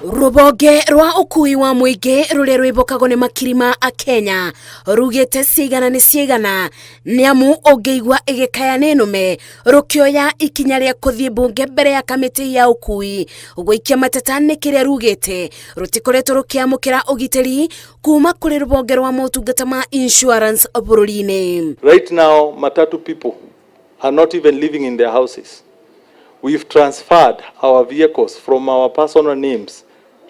Rũhonge rwa ũkuui wa mũingĩ rũrĩa rwĩbokagwo nĩ makirima a Kenya rugĩte ciigana nĩ ciigana nĩamu ũngĩigua ĩgĩkaya nĩ nũme rũkĩoya ikinya rĩa kũthiĩ mbunge mbere ya kamĩtĩ ya ũkuui gũikia mateta nĩ kĩrĩa rugĩte rũtikoretwo rũkĩamũkĩra ũgitĩri kuma kũrĩ rũhonge rwa motungata ma insurance bũrũri-inĩ. Right now, matatu people are not even living in their houses. We've transferred our vehicles from our personal names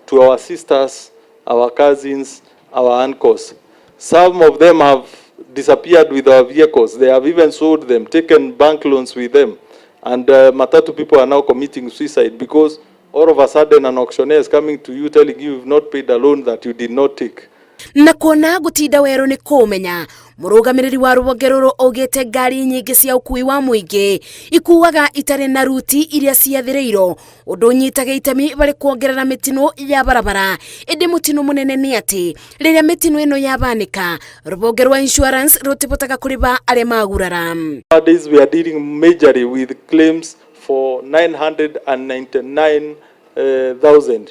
to our sisters, our cousins, our uncles. Some of them have disappeared with our vehicles. They have even sold them, taken bank loans with them. And matatu people are now committing suicide because all of a sudden an auctioneer is coming to you telling you you've not paid a loan that you did not take. Na kuona gutinda werũ nĩ kũmenya mũrũgamĩrĩri wa rũhonge rũrũ augĩte ngari nyingĩ cia ũkuui wa mũingĩ ikuaga itarĩ na ruti iria ciathĩrĩirwo ũndũ ũnyitaga itemi harĩ kuongerera mĩtino ya barabara. Ĩndĩ mũtino mũnene nĩ atĩ rĩrĩa mĩtino ĩno yabanĩka rũhonge rwa insurance rũtibotaga kũrĩha arĩa magurara. Nowadays we are dealing majorly with claims for 999,000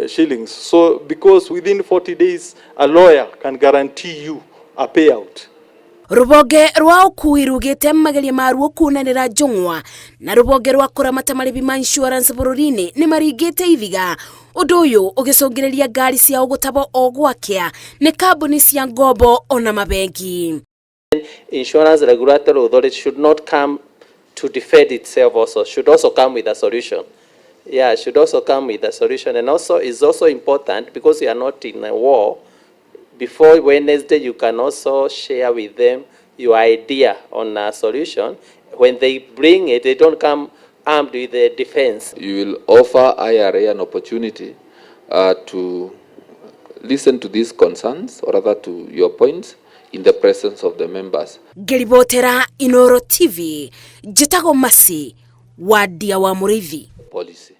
shillings. So because within 40 days a lawyer can guarantee you a payout. Rũhonge rwa ũkuui rugĩte mageria maruo kunanĩra njũng'wa na rũhonge rwa kũramata marĩhi ma insurance bũrũri-inĩ nĩ maringĩte ithiga. Ũndũ ũyũ ũgĩcũngĩrĩria ngari ciao gũtabwo o gwakĩa nĩ kambuni cia ngombo ona mabengi. Insurance regulatory authority should not come to defend itself also, should also come with a solution. Yeah, should also come with a solution, and also is also important because we are not in a war. Before Wednesday, you can also share with them your idea on a solution. When they bring it, they don't come armed with the defense. You will offer IRA an opportunity to listen to these concerns, or rather to your points, in the presence of the members. Ngeribotera Inoro TV, Jetago Masi, Wadia wa Mũrĩithi. Policy.